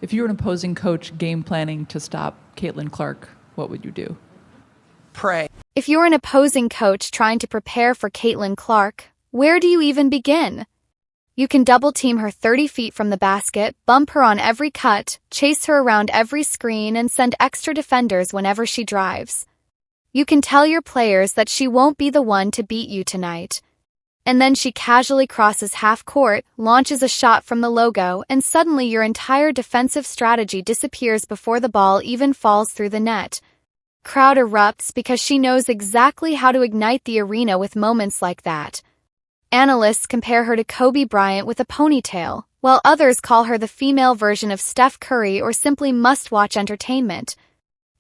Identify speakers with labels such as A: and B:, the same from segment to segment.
A: If you were an opposing coach game planning to stop Caitlin Clark, what would you do?
B: Pray.
C: If you're an opposing coach trying to prepare for Caitlin Clark, where do you even begin? You can double-team her 30 feet from the basket, bump her on every cut, chase her around every screen, and send extra defenders whenever she drives. You can tell your players that she won't be the one to beat you tonight. And then she casually crosses half-court, launches a shot from the logo, and suddenly your entire defensive strategy disappears before the ball even falls through the net. Crowd erupts because she knows exactly how to ignite the arena with moments like that. Analysts compare her to Kobe Bryant with a ponytail, while others call her the female version of Steph Curry or simply must-watch entertainment.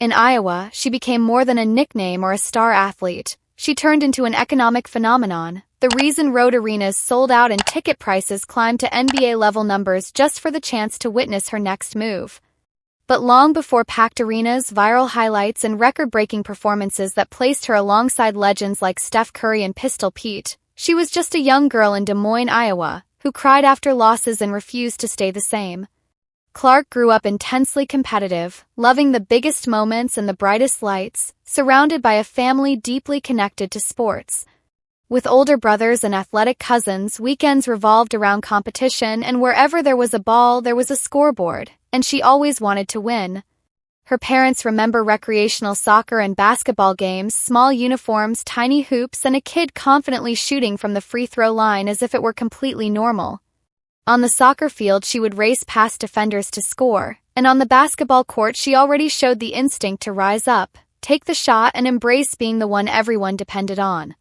C: In Iowa, she became more than a nickname or a star athlete. She turned into an economic phenomenon, the reason road arenas sold out and ticket prices climbed to NBA-level numbers just for the chance to witness her next move. But long before packed arenas, viral highlights, and record-breaking performances that placed her alongside legends like Steph Curry and Pistol Pete, she was just a young girl in Des Moines, Iowa, who cried after losses and refused to stay the same. Clark grew up intensely competitive, loving the biggest moments and the brightest lights, surrounded by a family deeply connected to sports. With older brothers and athletic cousins, weekends revolved around competition, and wherever there was a ball, there was a scoreboard, and she always wanted to win. Her parents remember recreational soccer and basketball games, small uniforms, tiny hoops, and a kid confidently shooting from the free throw line as if it were completely normal. On the soccer field, she would race past defenders to score, and on the basketball court, she already showed the instinct to rise up, take the shot, and embrace being the one everyone depended on.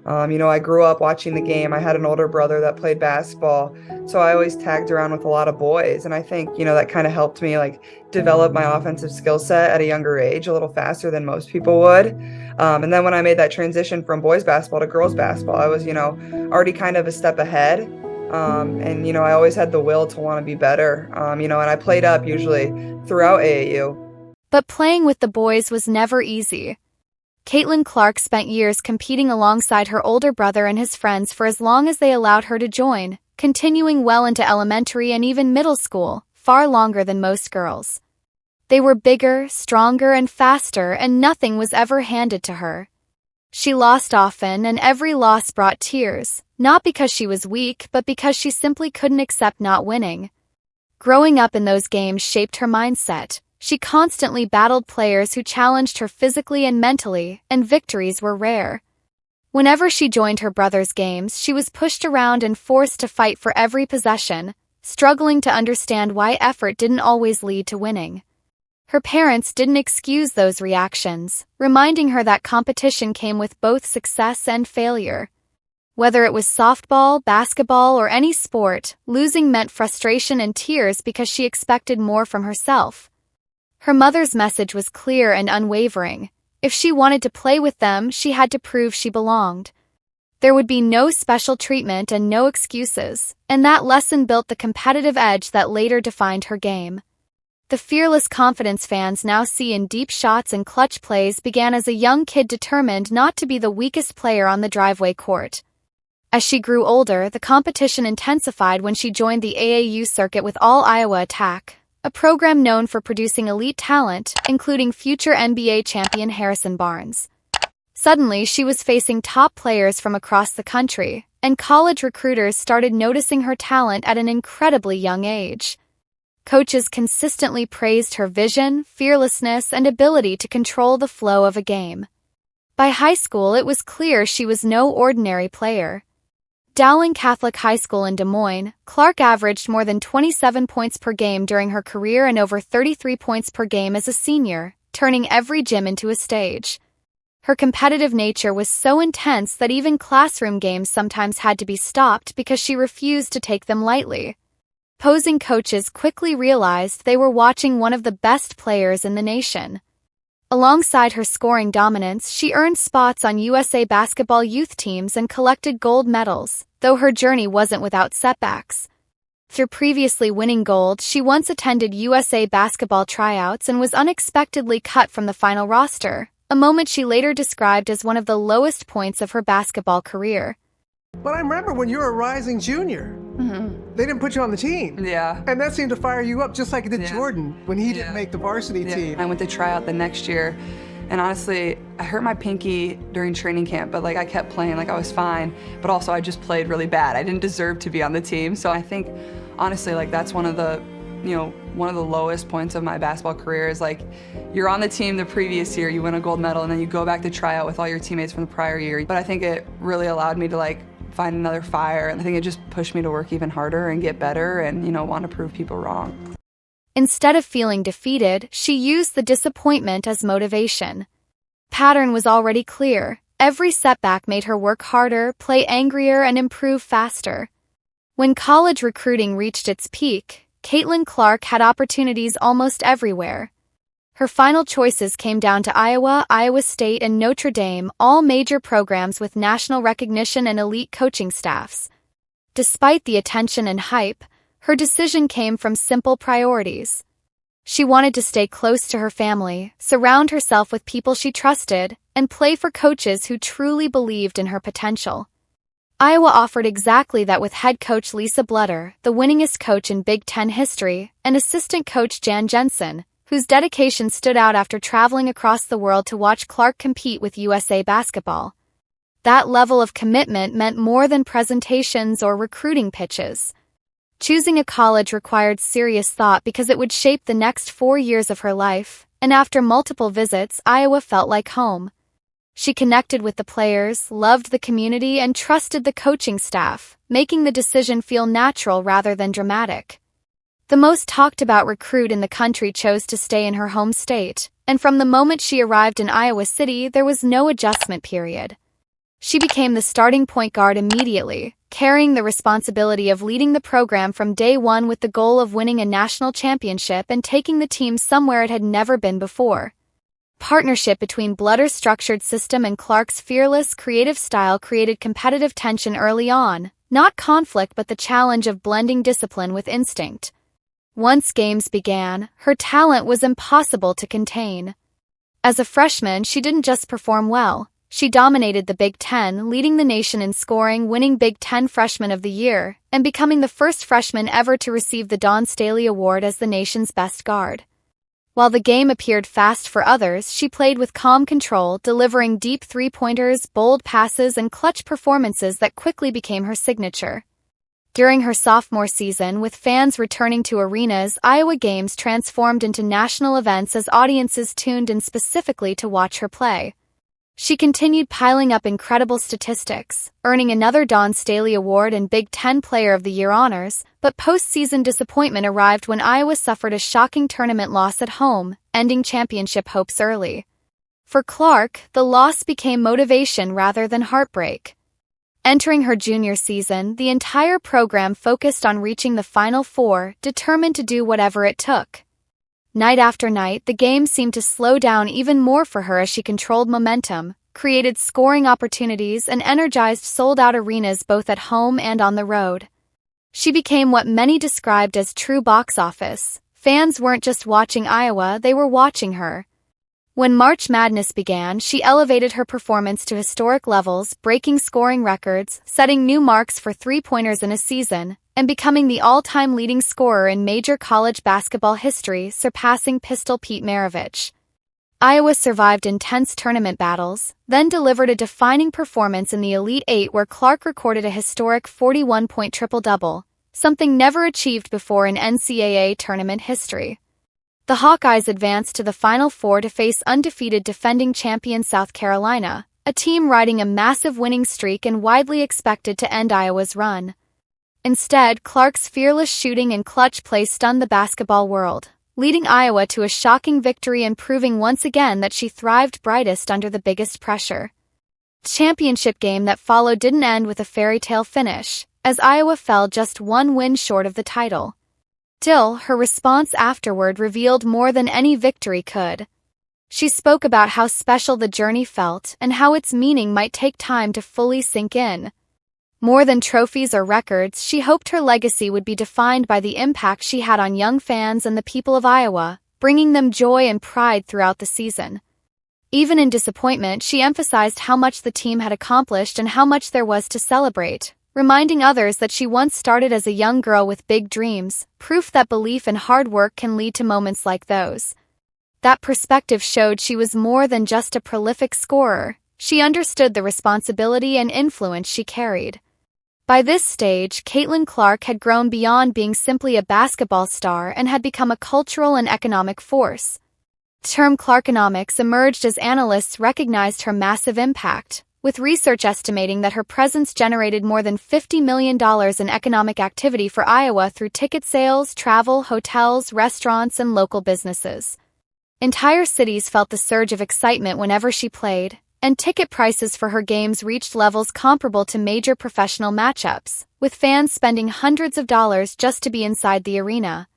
B: I grew up watching the game. I had an older brother that played basketball, so I always tagged around with a lot of boys. And I think, that kind of helped me develop my offensive skill set at a younger age, a little faster than most people would. And then when I made that transition from boys basketball to girls basketball, I was, already kind of a step ahead. I always had the will to want to be better, and I played up usually throughout AAU.
C: But playing with the boys was never easy. Caitlin Clark spent years competing alongside her older brother and his friends for as long as they allowed her to join, continuing well into elementary and even middle school, far longer than most girls. They were bigger, stronger, and faster, and nothing was ever handed to her. She lost often, and every loss brought tears, not because she was weak, but because she simply couldn't accept not winning. Growing up in those games shaped her mindset. She constantly battled players who challenged her physically and mentally, and victories were rare. Whenever she joined her brother's games, she was pushed around and forced to fight for every possession, struggling to understand why effort didn't always lead to winning. Her parents didn't excuse those reactions, reminding her that competition came with both success and failure. Whether it was softball, basketball, or any sport, losing meant frustration and tears because she expected more from herself. Her mother's message was clear and unwavering. If she wanted to play with them, she had to prove she belonged. There would be no special treatment and no excuses, and that lesson built the competitive edge that later defined her game. The fearless confidence fans now see in deep shots and clutch plays began as a young kid determined not to be the weakest player on the driveway court. As she grew older, the competition intensified when she joined the AAU circuit with All Iowa Attack, a program known for producing elite talent, including future NBA champion Harrison Barnes. Suddenly, she was facing top players from across the country, and college recruiters started noticing her talent at an incredibly young age. Coaches consistently praised her vision, fearlessness, and ability to control the flow of a game. By high school, it was clear she was no ordinary player. Dowling Catholic High School in Des Moines, Clark averaged more than 27 points per game during her career and over 33 points per game as a senior, turning every gym into a stage. Her competitive nature was so intense that even classroom games sometimes had to be stopped because she refused to take them lightly. Opposing coaches quickly realized they were watching one of the best players in the nation. Alongside her scoring dominance, she earned spots on USA basketball youth teams and collected gold medals, though her journey wasn't without setbacks. Through previously winning gold, she once attended USA basketball tryouts and was unexpectedly cut from the final roster, a moment she later described as one of the lowest points of her basketball career.
D: But I remember when you were a rising junior, they didn't put you on the team.
E: Yeah.
D: And that seemed to fire you up, just like it did Jordan when he didn't make the varsity team.
E: I went to try out the next year, and honestly, I hurt my pinky during training camp, but like I kept playing, like I was fine, but also I just played really bad. I didn't deserve to be on the team. So I think, honestly, like that's one of the lowest points of my basketball career is like, you're on the team the previous year, you win a gold medal, and then you go back to try out with all your teammates from the prior year. But I think it really allowed me to like find another fire, and I think it just pushed me to work even harder and get better and, want to prove people wrong.
C: Instead of feeling defeated, she used the disappointment as motivation. Pattern was already clear. Every setback made her work harder, play angrier, and improve faster. When college recruiting reached its peak, Caitlin Clark had opportunities almost everywhere. Her final choices came down to Iowa, Iowa State, and Notre Dame, all major programs with national recognition and elite coaching staffs. Despite the attention and hype, her decision came from simple priorities. She wanted to stay close to her family, surround herself with people she trusted, and play for coaches who truly believed in her potential. Iowa offered exactly that with head coach Lisa Blutter, the winningest coach in Big Ten history, and assistant coach Jan Jensen, whose dedication stood out after traveling across the world to watch Clark compete with USA Basketball. That level of commitment meant more than presentations or recruiting pitches. Choosing a college required serious thought because it would shape the next 4 years of her life, and after multiple visits, Iowa felt like home. She connected with the players, loved the community, and trusted the coaching staff, making the decision feel natural rather than dramatic. The most talked about recruit in the country chose to stay in her home state, and from the moment she arrived in Iowa City, there was no adjustment period. She became the starting point guard immediately, carrying the responsibility of leading the program from day one with the goal of winning a national championship and taking the team somewhere it had never been before. Partnership between Blutter's structured system and Clark's fearless, creative style created competitive tension early on, not conflict but the challenge of blending discipline with instinct. Once games began, her talent was impossible to contain. As a freshman, she didn't just perform well. She dominated the Big Ten, leading the nation in scoring, winning Big Ten Freshman of the Year, and becoming the first freshman ever to receive the Dawn Staley Award as the nation's best guard. While the game appeared fast for others, she played with calm control, delivering deep three-pointers, bold passes, and clutch performances that quickly became her signature. During her sophomore season, with fans returning to arenas, Iowa games transformed into national events as audiences tuned in specifically to watch her play. She continued piling up incredible statistics, earning another Dawn Staley Award and Big Ten Player of the Year honors, but postseason disappointment arrived when Iowa suffered a shocking tournament loss at home, ending championship hopes early. For Clark, the loss became motivation rather than heartbreak. Entering her junior season, the entire program focused on reaching the Final Four, determined to do whatever it took. Night after night, the game seemed to slow down even more for her as she controlled momentum, created scoring opportunities, and energized sold-out arenas both at home and on the road. She became what many described as true box office. Fans weren't just watching Iowa, they were watching her. When March Madness began, she elevated her performance to historic levels, breaking scoring records, setting new marks for three-pointers in a season, and becoming the all-time leading scorer in major college basketball history, surpassing Pistol Pete Maravich. Iowa survived intense tournament battles, then delivered a defining performance in the Elite Eight where Clark recorded a historic 41-point triple-double, something never achieved before in NCAA tournament history. The Hawkeyes advanced to the Final Four to face undefeated defending champion South Carolina, a team riding a massive winning streak and widely expected to end Iowa's run. Instead, Clark's fearless shooting and clutch play stunned the basketball world, leading Iowa to a shocking victory and proving once again that she thrived brightest under the biggest pressure. The championship game that followed didn't end with a fairy tale finish, as Iowa fell just one win short of the title. Still, her response afterward revealed more than any victory could. She spoke about how special the journey felt and how its meaning might take time to fully sink in. More than trophies or records, she hoped her legacy would be defined by the impact she had on young fans and the people of Iowa, bringing them joy and pride throughout the season. Even in disappointment, she emphasized how much the team had accomplished and how much there was to celebrate, reminding others that she once started as a young girl with big dreams, proof that belief and hard work can lead to moments like those. That perspective showed she was more than just a prolific scorer. She understood the responsibility and influence she carried. By this stage, Caitlin Clark had grown beyond being simply a basketball star and had become a cultural and economic force. The term Clarkonomics emerged as analysts recognized her massive impact, with research estimating that her presence generated more than $50 million in economic activity for Iowa through ticket sales, travel, hotels, restaurants, and local businesses. Entire cities felt the surge of excitement whenever she played, and ticket prices for her games reached levels comparable to major professional matchups, with fans spending hundreds of dollars just to be inside the arena.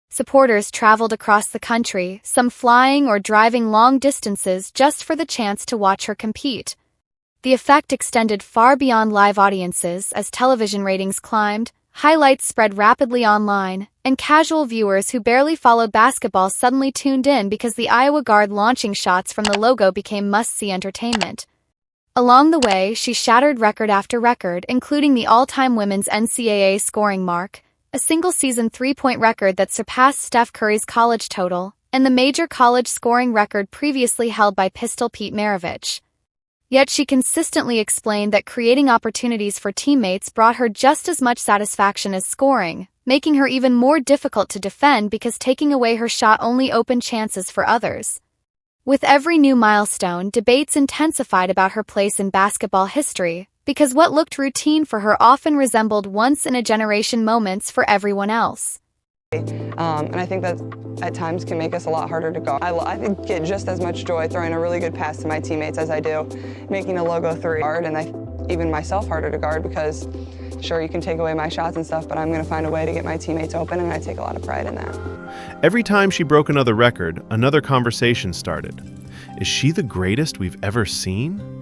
C: Supporters traveled across the country, some flying or driving long distances just for the chance to watch her compete. The effect extended far beyond live audiences as television ratings climbed, highlights spread rapidly online, and casual viewers who barely followed basketball suddenly tuned in because the Iowa guard launching shots from the logo became must-see entertainment. Along the way, she shattered record after record, including the all-time women's NCAA scoring mark, a single-season three-point record that surpassed Steph Curry's college total, and the major college scoring record previously held by Pistol Pete Maravich. Yet she consistently explained that creating opportunities for teammates brought her just as much satisfaction as scoring, making her even more difficult to defend because taking away her shot only opened chances for others. With every new milestone, debates intensified about her place in basketball history, because what looked routine for her often resembled once-in-a-generation moments for everyone else.
E: And I think that at times can make us a lot harder to guard. I get just as much joy throwing a really good pass to my teammates as I do making a logo three hard, and even myself harder to guard because sure, you can take away my shots and stuff, but I'm going to find a way to get my teammates open, and I take a lot of pride in that.
F: Every time she broke another record, another conversation started. Is she the greatest we've ever seen?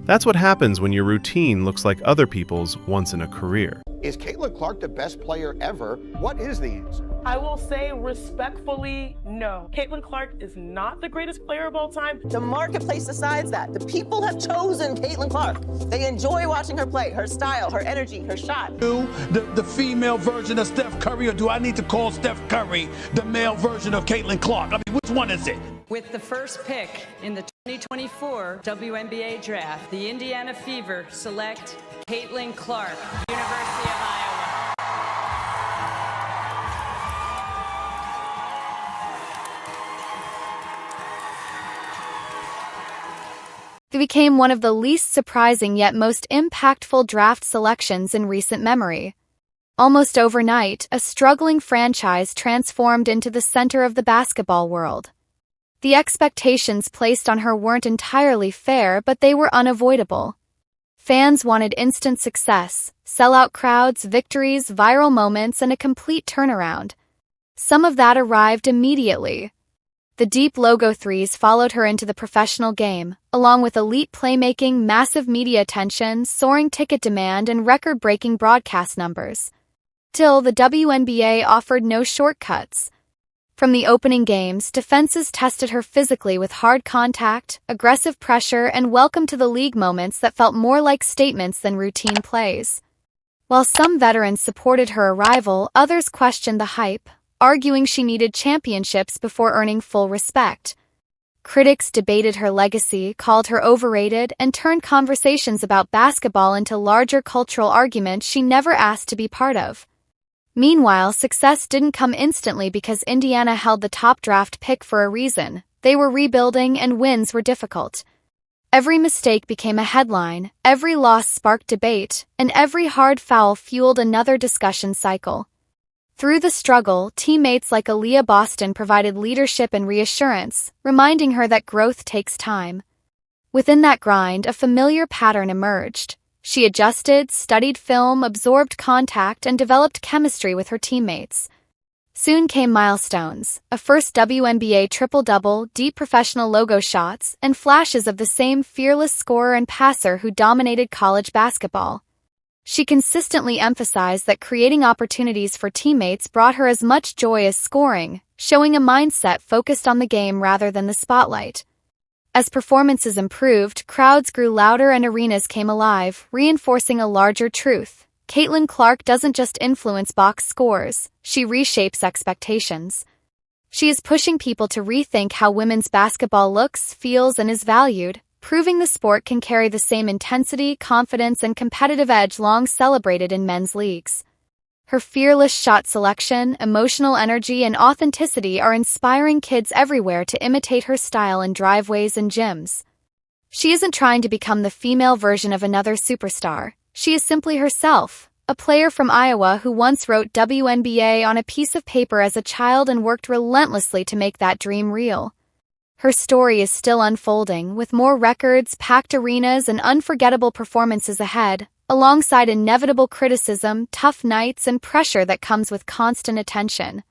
F: That's what happens when your routine looks like other people's once in a career.
G: Is Caitlin Clark the best player ever? What is the answer?
H: I will say respectfully, no. Caitlin Clark is not the greatest player of all time.
I: The marketplace decides that. The people have chosen Caitlin Clark. They enjoy watching her play, her style, her energy, her shot.
J: The female version of Steph Curry, or do I need to call Steph Curry the male version of Caitlin Clark? I mean, which one is it?
K: With the first pick in the 2024 WNBA draft, the Indiana Fever select Caitlin Clark, University of Iowa.
C: It became one of the least surprising yet most impactful draft selections in recent memory. Almost overnight, a struggling franchise transformed into the center of the basketball world. The expectations placed on her weren't entirely fair, but they were unavoidable. Fans wanted instant success, sellout crowds, victories, viral moments, and a complete turnaround. Some of that arrived immediately. The deep logo threes followed her into the professional game, along with elite playmaking, massive media attention, soaring ticket demand, and record-breaking broadcast numbers. Still, the WNBA offered no shortcuts. From the opening games, defenses tested her physically with hard contact, aggressive pressure, and welcome to the league moments that felt more like statements than routine plays. While some veterans supported her arrival, others questioned the hype, arguing she needed championships before earning full respect. Critics debated her legacy, called her overrated, and turned conversations about basketball into larger cultural arguments she never asked to be part of. Meanwhile, success didn't come instantly because Indiana held the top draft pick for a reason. They were rebuilding and wins were difficult. Every mistake became a headline, every loss sparked debate, and every hard foul fueled another discussion cycle. Through the struggle, teammates like Aaliyah Boston provided leadership and reassurance, reminding her that growth takes time. Within that grind, a familiar pattern emerged. She adjusted, studied film, absorbed contact, and developed chemistry with her teammates. Soon came milestones, a first WNBA triple-double, deep professional logo shots, and flashes of the same fearless scorer and passer who dominated college basketball. She consistently emphasized that creating opportunities for teammates brought her as much joy as scoring, showing a mindset focused on the game rather than the spotlight. As performances improved, crowds grew louder and arenas came alive, reinforcing a larger truth. Caitlin Clark doesn't just influence box scores, she reshapes expectations. She is pushing people to rethink how women's basketball looks, feels, and is valued, proving the sport can carry the same intensity, confidence, and competitive edge long celebrated in men's leagues. Her fearless shot selection, emotional energy, and authenticity are inspiring kids everywhere to imitate her style in driveways and gyms. She isn't trying to become the female version of another superstar. She is simply herself, a player from Iowa who once wrote WNBA on a piece of paper as a child and worked relentlessly to make that dream real. Her story is still unfolding, with more records, packed arenas, and unforgettable performances ahead, alongside inevitable criticism, tough nights, and pressure that comes with constant attention.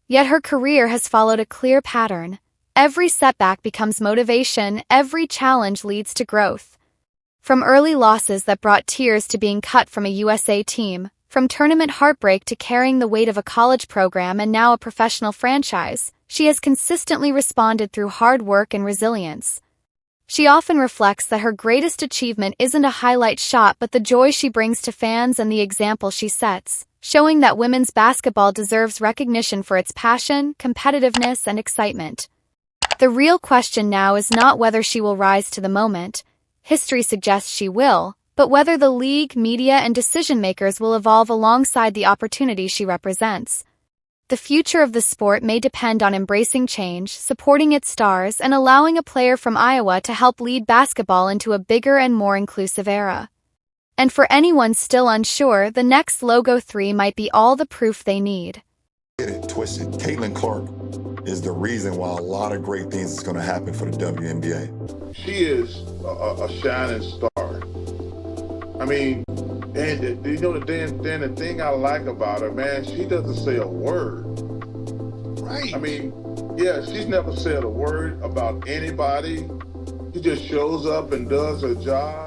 C: Yet her career has followed a clear pattern. Every setback becomes motivation, every challenge leads to growth. From early losses that brought tears to being cut from a USA team, from tournament heartbreak to carrying the weight of a college program and now a professional franchise, she has consistently responded through hard work and resilience. She often reflects that her greatest achievement isn't a highlight shot but the joy she brings to fans and the example she sets, showing that women's basketball deserves recognition for its passion, competitiveness, and excitement. The real question now is not whether she will rise to the moment. History suggests she will, but whether the league, media, and decision-makers will evolve alongside the opportunity she represents. The future of the sport may depend on embracing change, supporting its stars, and allowing a player from Iowa to help lead basketball into a bigger and more inclusive era. And for anyone still unsure, the next Logo 3 might be all the proof they need.
L: Get it twisted. Caitlin Clark is the reason why a lot of great things is going to happen for the WNBA.
M: She is a shining star. I mean, and you know, the thing I like about her, man, she doesn't say a word. Right. I mean, yeah, she's never said a word about anybody. She just shows up and does her job.